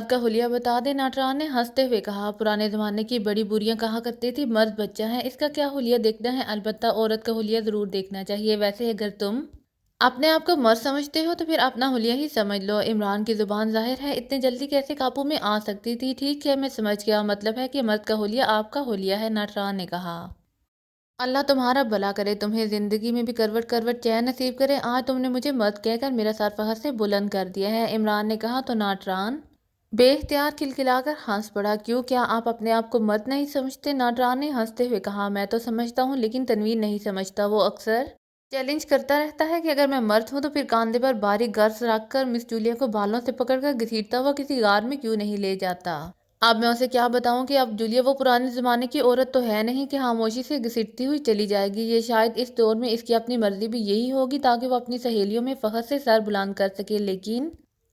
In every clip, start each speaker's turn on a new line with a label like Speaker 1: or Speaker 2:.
Speaker 1: مرد کا حلیہ بتا دے، ناٹران نے ہنستے ہوئے کہا۔ پرانے زمانے کی بڑی بوریاں کہا کرتے تھی مرد بچہ ہے، اس کا کیا حلیہ دیکھنا ہے، البتہ عورت کا حلیہ ضرور دیکھنا چاہیے۔ ویسے اگر تم اپنے آپ کو مرد سمجھتے ہو تو پھر اپنا حلیہ ہی سمجھ لو۔ عمران کی زبان ظاہر ہے اتنے جلدی کیسے قابو میں آ سکتی تھی؟ ٹھیک ہے میں سمجھ گیا، مطلب ہے کہ مرد کا حلیہ آپ کا حلیہ ہے، ناٹران نے کہا۔ اللہ تمہارا بھلا کرے، تمہیں زندگی میں بھی کروٹ کروٹ چین نصیب کرے۔ آج تم نے مجھے مرد کہہ کر میرا سر فخر سے بلند کر دیا ہے، عمران نے کہا تو ناٹران بے اختیار کھلکھلا کر ہنس پڑا۔ کیوں، کیا آپ اپنے آپ کو مرد نہیں سمجھتے؟ ناٹران نے ہنستے ہوئے کہا، میں تو سمجھتا ہوں لیکن تنویر نہیں سمجھتا۔ وہ اکثر چیلنج کرتا رہتا ہے کہ اگر میں مرد ہوں تو پھر کاندھے پر باریک گرز رکھ کر مس جولیا کو بالوں سے پکڑ کر گھسیٹتا ہوا کسی غار میں کیوں نہیں لے جاتا۔ اب میں اسے کیا بتاؤں کہ اب جولیا وہ پرانے زمانے کی عورت تو ہے نہیں کہ خاموشی سے گھسیٹتی ہوئی چلی جائے گی۔ یہ شاید اس دور میں اس کی اپنی مرضی بھی یہی ہوگی تاکہ وہ اپنی سہیلیوں میں فخر سے سر بلند کر سکے، لیکن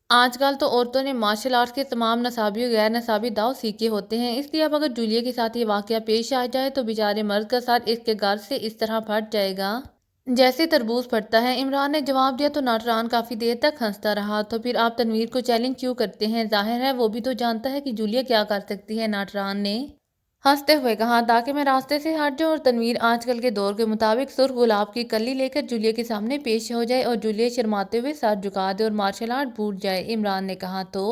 Speaker 1: آج کل تو عورتوں نے مارشل آرٹس کے تمام نصابی و غیر نصابی داؤ سیکھے ہوتے ہیں، اس لیے اب اگر جولیا کے ساتھ یہ واقعہ پیش آ جائے تو بیچارے مرد کا سر اس کے غرض سے اس طرح پھٹ جائے گا جیسے تربوز پھٹتا ہے۔ عمران نے جواب دیا تو ناٹران کافی دیر تک ہنستا رہا۔ تو پھر آپ تنویر کو چیلنج کیوں کرتے ہیں؟ ظاہر ہے وہ بھی تو جانتا ہے کہ جولیا کیا کر سکتی ہے، ناٹران نے ہنستے ہوئے کہا، تاکہ میں راستے سے ہٹ جاؤں اور تنویر آج کل کے دور کے مطابق سرخ گلاب کی کلی لے کر جولیا کے سامنے پیش ہو جائے اور جولیا شرماتے ہوئے سر جھکا دے اور مارشل آرٹ بھول جائے، عمران نے کہا تو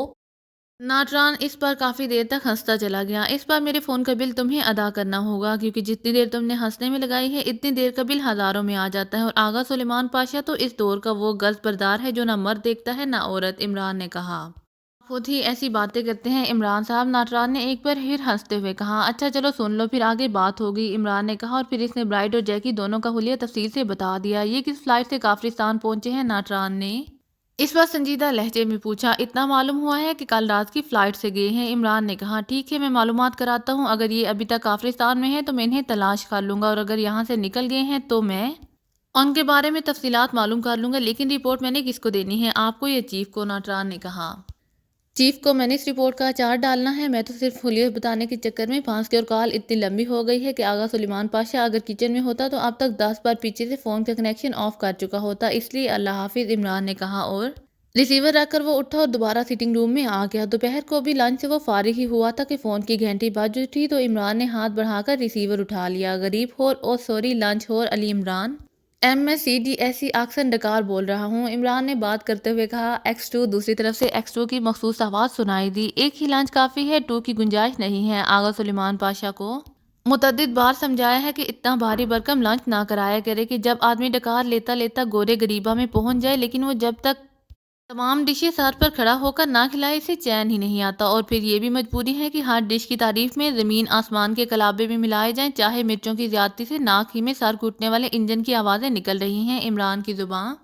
Speaker 1: ناٹران اس پر کافی دیر تک ہنستا چلا گیا۔ اس بار میرے فون کا بل تمہیں ادا کرنا ہوگا، کیونکہ جتنی دیر تم نے ہنسنے میں لگائی ہے اتنی دیر کا بل ہزاروں میں آ جاتا ہے، اور آغا سلیمان پاشا تو اس دور کا وہ گز بردار ہے جو نہ مرد دیکھتا ہے نہ عورت، عمران نے کہا۔ آپ خود ہی ایسی باتیں کرتے ہیں عمران صاحب، ناٹران نے ایک بار پھر ہنستے ہوئے کہا۔ اچھا چلو سن لو، پھر آگے بات ہوگی، عمران نے کہا، اور پھر اس نے برائڈ اور جیکی دونوں کا حلیہ تفصیل سے بتا دیا۔ یہ کس فلائٹ سے کافرستان پہنچے ہیں؟ ناٹران نے اس بار سنجیدہ لہجے میں پوچھا۔ اتنا معلوم ہوا ہے کہ کل رات کی فلائٹ سے گئے ہیں، عمران نے کہا۔ ٹھیک ہے میں معلومات کراتا ہوں، اگر یہ ابھی تک کافرستان میں ہیں تو میں انہیں تلاش کر لوں گا، اور اگر یہاں سے نکل گئے ہیں تو میں ان کے بارے میں تفصیلات معلوم کر لوں گا، لیکن رپورٹ میں نے کس کو دینی ہے، آپ کو یا چیف کو؟ ناٹران نے کہا۔ چیف کو میں نے اس رپورٹ کا اچار ڈالنا ہے، میں تو صرف حلیہ بتانے کے چکر میں پھنس گئی، اور کال اتنی لمبی ہو گئی ہے کہ آغا سلیمان پاشا اگر کچن میں ہوتا تو اب تک 10 بار پیچھے سے فون کا کنیکشن آف کر چکا ہوتا، اس لیے اللہ حافظ، عمران نے کہا، اور ریسیور رکھ کر وہ اٹھا اور دوبارہ سٹنگ روم میں آ گیا۔ دوپہر کو بھی لنچ سے وہ فارغ ہی ہوا تھا کہ فون کی گھنٹی بج اٹھی تو عمران نے ہاتھ بڑھا کر ریسیور اٹھا لیا۔ غریب ہور او سوری لنچ ہور علی عمران MSCDSE اکثر ڈکار بول رہا ہوں، عمران نے بات کرتے ہوئے کہا۔ X2 دوسری طرف سے X2 کی مخصوص آواز سنائی دی۔ ایک ہی لنچ کافی ہے، 2 کی گنجائش نہیں ہے۔ آغا سلیمان پاشا کو متعدد بار سمجھایا ہے کہ اتنا بھاری بھرکم لنچ نہ کرایا کرے کہ جب آدمی ڈکار لیتا لیتا گورے غریبہ میں پہنچ جائے، لیکن وہ جب تک تمام ڈشیں سر پر کھڑا ہو کر نہ کھلائے اسے چین ہی نہیں آتا، اور پھر یہ بھی مجبوری ہے کہ ہر ڈش کی تعریف میں زمین آسمان کے کلابے بھی ملائے جائیں، چاہے مرچوں کی زیادتی سے ناک ہی میں سر گھٹنے والے انجن کی آوازیں نکل رہی ہیں۔ عمران کی زبان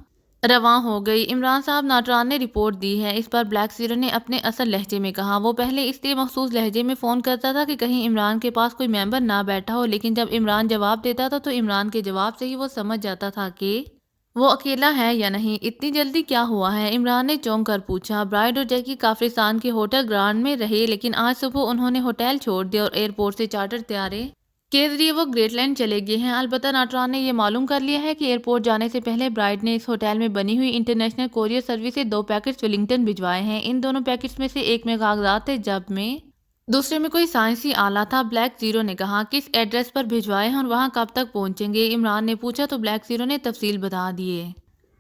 Speaker 1: رواں ہو گئی۔ عمران صاحب، ناٹران نے رپورٹ دی ہے، اس پر بلیک زیرو نے اپنے اصل لہجے میں کہا۔ وہ پہلے اس لیے مخصوص لہجے میں فون کرتا تھا کہ کہیں عمران کے پاس کوئی ممبر نہ بیٹھا ہو، لیکن جب عمران جواب دیتا تھا تو عمران کے جواب سے ہی وہ سمجھ جاتا تھا کہ وہ اکیلا ہے یا نہیں۔ اتنی جلدی کیا ہوا ہے؟ عمران نے چونک کر پوچھا۔ برائڈ اور جیکی کافرستان کے ہوٹل گرانڈ میں رہے، لیکن آج صبح انہوں نے ہوٹل چھوڑ دیا اور ایئرپورٹ سے چارٹر طیارے کے ذریعے وہ گریٹ لینڈ چلے گئے ہیں۔ البتہ ناٹران نے یہ معلوم کر لیا ہے کہ ایئرپورٹ جانے سے پہلے برائڈ نے اس ہوٹل میں بنی ہوئی انٹرنیشنل کوریئر سروس سے 2 پیکٹس ویلنگٹن بھجوائے ہیں۔ ان دونوں پیکٹس میں سے ایک میں کاغذات تھے جب میں دوسرے میں کوئی سائنسی آلہ تھا، بلیک زیرو نے کہا۔ کس ایڈریس پر بھجوائے ہیں اور وہاں کب تک پہنچیں گے؟ عمران نے پوچھا تو بلیک زیرو نے تفصیل بتا دیے۔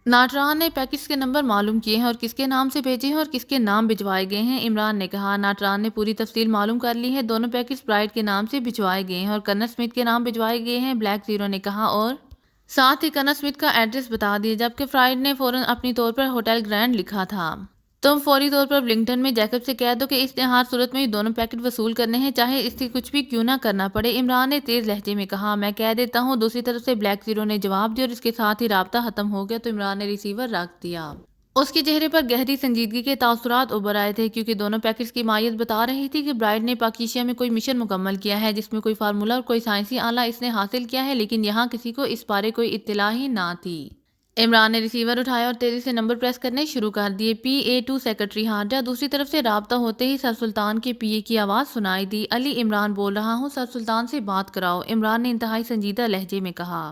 Speaker 1: ناٹران نے پیکٹس کے نمبر معلوم کیے ہیں اور کس کے نام سے بھیجے ہیں اور کس کے نام بھجوائے گئے ہیں، عمران نے کہا۔ ناٹران نے پوری تفصیل معلوم کر لی ہے، دونوں پیکٹس برائڈ کے نام سے بھجوائے گئے ہیں اور کنر سمتھ کے نام بھجوائے گئے ہیں، بلیک زیرو نے کہا، اور ساتھ ہی کنر سمتھ کا ایڈریس بتا دیا، جبکہ فرائڈ نے فوراً اپنی طور پر ہوٹل گرینڈ لکھا تھا۔ تم فوری طور پر ولنگٹن میں جیکب سے کہہ دو کہ اس نے ہر صورت میں یہ دونوں پیکٹ وصول کرنے ہیں، چاہے اس سے کچھ بھی کیوں نہ کرنا پڑے، عمران نے تیز لہجے میں کہا۔ میں کہہ دیتا ہوں، دوسری طرف سے بلیک زیرو نے جواب دیا، اور اس کے ساتھ ہی رابطہ ختم ہو گیا تو عمران نے ریسیور رکھ دیا۔ اس کے چہرے پر گہری سنجیدگی کے تاثرات ابھر آئے تھے، کیونکہ دونوں پیکٹس کی مائیت بتا رہی تھی کہ برائڈ نے پاکیشیا میں کوئی مشن مکمل کیا ہے جس میں کوئی فارمولہ اور کوئی سائنسی آلہ اس نے حاصل کیا ہے، لیکن یہاں کسی کو اس بارے کوئی اطلاع ہی نہ تھی۔ عمران نے ریسیور اٹھایا اور تیزی سے نمبر پریس کرنے شروع کر دیے۔ PA2 secretary ہارجہ۔ دوسری طرف سے رابطہ ہوتے ہی سر سلطان کے PA کی آواز سنائی دی۔ علی عمران بول رہا ہوں، سر سلطان سے بات کراؤ، عمران نے انتہائی سنجیدہ لہجے میں کہا۔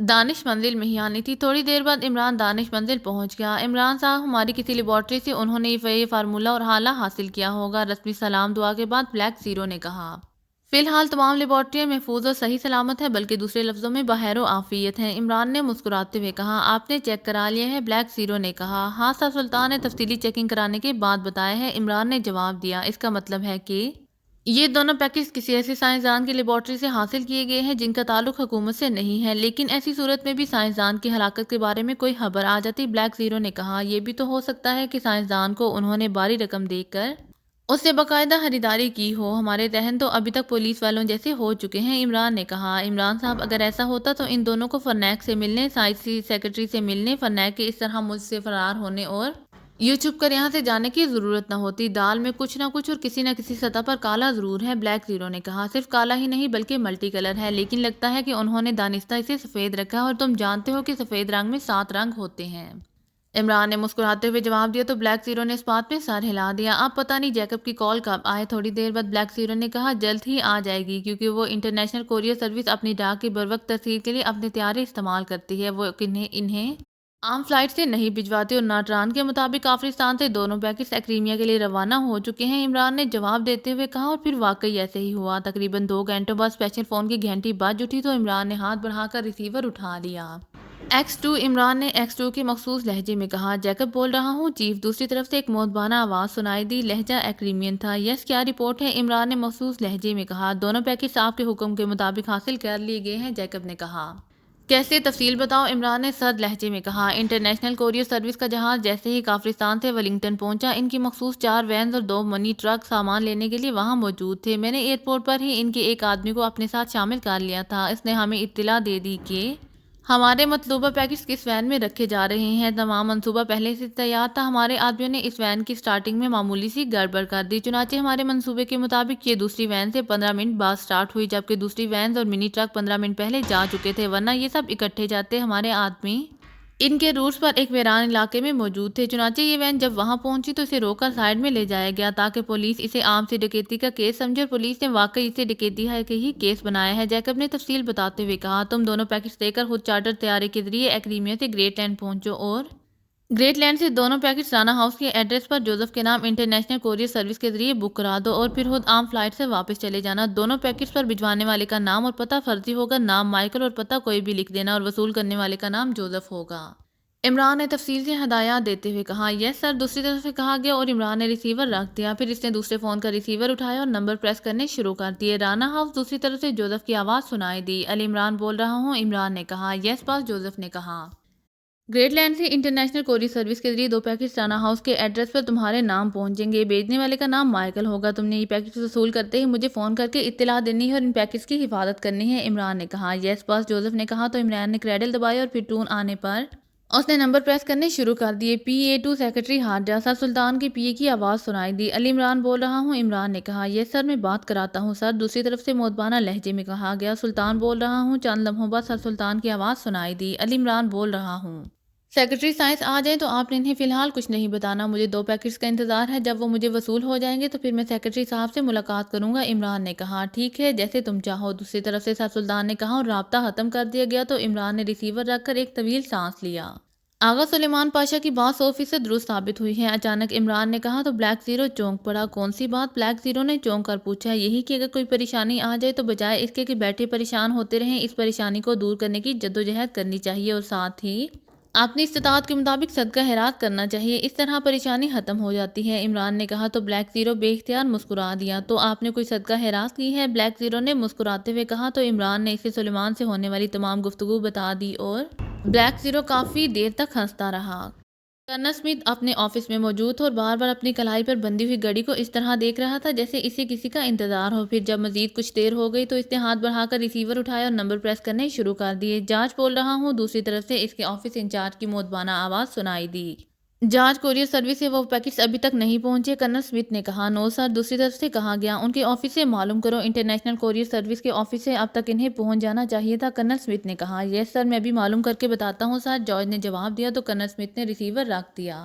Speaker 1: دانش منزل میں ہی آنی تھی۔ تھوڑی دیر بعد عمران دانش منزل پہنچ گیا۔ عمران صاحب، ہماری کسی لیبارٹری سے انہوں نے یہ فارمولہ اور حالہ حاصل کیا ہوگا۔ رسمی سلام دعا کے بعد بلیک زیرو نے کہا۔ فی الحال تمام لیبارٹریاں محفوظ اور صحیح سلامت ہیں، بلکہ دوسرے لفظوں میں بخیر و عافیت ہیں، عمران نے مسکراتے ہوئے کہا۔ آپ نے چیک کرا لیا ہے؟ بلیک زیرو نے کہا۔ ہاں سر، سلطان نے تفصیلی چیکنگ کرانے کے بعد بتایا ہے، عمران نے جواب دیا۔ اس کا مطلب ہے کہ یہ دونوں پیکج کسی ایسے سائنسدان کی لیبارٹری سے حاصل کیے گئے ہیں جن کا تعلق حکومت سے نہیں ہے، لیکن ایسی صورت میں بھی سائنسدان کی ہلاکت کے بارے میں کوئی خبر آ جاتی۔ بلیک زیرو نے کہا۔ یہ بھی تو ہو سکتا ہے کہ سائنسدان کو انہوں نے بھاری رقم دے کر اس سے باقاعدہ خریداری کی ہو۔ ہمارے ذہن تو ابھی تک پولیس والوں جیسے ہو چکے ہیں، عمران نے کہا۔ عمران صاحب، اگر ایسا ہوتا تو ان دونوں کو فرنیک سے ملنے، سائنسی سیکرٹری سے ملنے، فرنیک کے اس طرح ملک سے فرار ہونے اور یوں چھپ کر یہاں سے جانے کی ضرورت نہ ہوتی۔ دال میں کچھ نہ کچھ اور کسی نہ کسی سطح پر کالا ضرور ہے، بلیک زیرو نے کہا۔ صرف کالا ہی نہیں بلکہ ملٹی کلر ہے، لیکن لگتا ہے کہ انہوں نے دانستہ اسے سفید رکھا ہے، اور تم جانتے ہو کہ سفید رنگ میں 7 رنگ ہوتے ہیں۔ عمران نے مسکراتے ہوئے جواب دیا تو بلیک زیرو نے اس بات میں سر ہلا دیا۔ اب پتہ نہیں جیکب کی کال کب آئے۔ تھوڑی دیر بعد بلیک زیرو نے کہا، جلد ہی آ جائے گی، کیونکہ وہ انٹرنیشنل کوریئر سروس اپنی ڈاک کی بروقت ترسیل کے لیے اپنے طیارے استعمال کرتی ہے، وہ انہیں عام فلائٹ سے نہیں بھجواتی، اور ناٹران کے مطابق کافرستان سے دونوں پیکج ایکریمیا کے لیے روانہ ہو چکے ہیں، عمران نے جواب دیتے ہوئے کہا۔ اور پھر واقعی ایسے ہی ہوا۔ تقریباً 2 گھنٹوں بعد اسپیشل فون کی گھنٹی بج اٹھی تو عمران نے ہاتھ بڑھا کر ریسیور اٹھا لیا۔ X2، عمران نے X2 کے مخصوص لہجے میں کہا۔ جیکب بول رہا ہوں چیف۔ دوسری طرف سے ایک مودبانہ آواز سنائی دی، لہجہ ایکریمین تھا۔ یس، کیا رپورٹ ہے؟ عمران نے مخصوص لہجے میں کہا۔ دونوں پیکج آپ کے حکم کے مطابق حاصل کر لیے گئے ہیں، جیکب نے کہا۔ کیسے؟ تفصیل بتاؤ، عمران نے سرد لہجے میں کہا۔ انٹرنیشنل کوریئر سروس کا جہاز جیسے ہی کافرستان سے ولنگٹن پہنچا، ان کی مخصوص 4 وینز اور 2 منی ٹرک سامان لینے کے لیے وہاں موجود تھے۔ میں نے ایئرپورٹ پر ہی ان کے ایک آدمی کو اپنے ساتھ شامل کر لیا تھا۔ اس نے ہمیں اطلاع دے دی کہ ہمارے مطلوبہ پیکج کس وین میں رکھے جا رہے ہیں۔ تمام منصوبہ پہلے سے تیار تھا۔ ہمارے آدمیوں نے اس وین کی سٹارٹنگ میں معمولی سی گڑبڑ کر دی، چنانچہ ہمارے منصوبے کے مطابق یہ دوسری وین سے 15 منٹ بعد سٹارٹ ہوئی، جبکہ دوسری وینز اور منی ٹرک 15 منٹ پہلے جا چکے تھے، ورنہ یہ سب اکٹھے جاتے۔ ہمارے آدمی ان کے روٹس پر ایک ویران علاقے میں موجود تھے، چنانچہ یہ وین جب وہاں پہنچی تو اسے روک کر سائیڈ میں لے جایا گیا تاکہ پولیس اسے عام سی ڈکیتی کا کیس سمجھے، اور پولیس نے واقعی اسے ڈکیتی کا ہی کیس بنایا ہے، جیکب نے تفصیل بتاتے ہوئے کہا۔ تم دونوں پیکج لے کر خود چارٹر طیارے کے ذریعے ایکریمیا سے گریٹ لینڈ پہنچو، اور گریٹ لینڈ سے دونوں پیکج رانا ہاؤس کے ایڈریس پر جوزف کے نام انٹرنیشنل کوریئر سروس کے ذریعے بک کرا دو، اور پھر خود عام فلائٹ سے واپس چلے جانا۔ دونوں پیکج پر بھجوانے والے کا نام اور پتہ فرضی ہوگا، نام مائیکل اور پتہ کوئی بھی لکھ دینا، اور وصول کرنے والے کا نام جوزف ہوگا۔ عمران نے تفصیل سے ہدایات دیتے ہوئے کہا۔ یس سر، دوسری طرف سے کہا گیا، اور عمران نے ریسیور رکھ دیا۔ پھر اس نے دوسرے فون کا ریسیور اٹھایا اور نمبر پریس کرنے شروع کر دیے۔ رانا ہاؤس، دوسری طرف سے جوزف کی آواز سنائی دی۔ علی عمران بول رہا ہوں، عمران نے کہا۔ یس باس، جوزف نے کہا۔ گریٹ لینڈ سے انٹرنیشنل کوریئر سروس کے ذریعے 2 پیکج رانا ہاؤس کے ایڈریس پر تمہارے نام پہنچیں گے۔ بھیجنے والے کا نام مائیکل ہوگا۔ تم نے یہ پیکج وصول کرتے ہی مجھے فون کر کے اطلاع دینی ہے اور ان پیکج کی حفاظت کرنی ہے، عمران نے کہا۔ یس باس، جوزف نے کہا۔ تو عمران نے کریڈل دبایا، اور پھر ٹون آنے پر اس نے نمبر پریس کرنے شروع کر دیے۔ PA2 سیکرٹری ہارجہ، سر سلطان کے PA کی آواز سنائی دی۔ علی عمران بول رہا ہوں، عمران نے کہا۔ یس سر، میں بات کراتا ہوں سر، دوسری طرف سے مودبانہ لہجے میں کہا گیا۔ سلطان بول رہا ہوں۔ چند لمحوں بعد سر سلطان کی آواز سنائی دی۔ علی عمران بول رہا ہوں، سیکرٹری سائنس آ جائیں تو آپ نے انہیں فی الحال کچھ نہیں بتانا، مجھے 2 پیکٹس کا انتظار ہے، جب وہ مجھے وصول ہو جائیں گے تو پھر میں سیکرٹری صاحب سے ملاقات کروں گا، عمران نے کہا۔ ٹھیک ہے، جیسے تم چاہو، دوسری طرف سے سر سلطان نے کہا، اور رابطہ ختم کر دیا گیا تو عمران نے ریسیور رکھ کر ایک طویل سانس لیا۔ آغا سلیمان پاشا کی بات 100% درست ثابت ہوئی ہے، اچانک عمران نے کہا تو بلیک زیرو چونک پڑا۔ کون سی بات؟ بلیک زیرو نے چونک کر پوچھا۔ یہی کہ اگر کوئی پریشانی آ جائے تو بجائے اس کے کہ بیٹھے پریشان ہوتے رہیں، اس پریشانی کو دور کرنے کی جدوجہد کرنی چاہیے، اور ساتھ ہی اپنی استطاعت کے مطابق صدقہ خیرات کرنا چاہیے، اس طرح پریشانی ختم ہو جاتی ہے، عمران نے کہا۔ تو بلیک زیرو بے اختیار مسکرا دیا۔ تو آپ نے کوئی صدقہ خیرات کی ہے؟ بلیک زیرو نے مسکراتے ہوئے کہا۔ تو عمران نے اسے سلیمان سے ہونے والی تمام گفتگو بتا دی، اور بلیک زیرو کافی دیر تک ہنستا رہا۔ کرنل اسمتھ اپنے آفس میں موجود تھا اور بار بار اپنی کلائی پر بندھی ہوئی گھڑی کو اس طرح دیکھ رہا تھا جیسے اسے کسی کا انتظار ہو۔ پھر جب مزید کچھ دیر ہو گئی تو اس نے ہاتھ بڑھا کر ریسیور اٹھایا اور نمبر پریس کرنے شروع کر دیے۔ جارج بول رہا ہوں، دوسری طرف سے اس کے آفس انچارج کی مودبانہ آواز سنائی دی۔ جارج، کوریئر سروس سے وہ پیکٹس ابھی تک نہیں پہنچے، کرنل اسمتھ نے کہا۔ نو سر، دوسری طرف سے کہا گیا۔ ان کے آفس سے معلوم کرو، انٹرنیشنل کوریئر سروس کے آفس سے اب تک انہیں پہنچ جانا چاہیے تھا، کرنل اسمتھ نے کہا۔ یس سر، میں بھی معلوم کر کے بتاتا ہوں سر، جارج نے جواب دیا۔ تو کرنل اسمتھ نے ریسیور رکھ دیا۔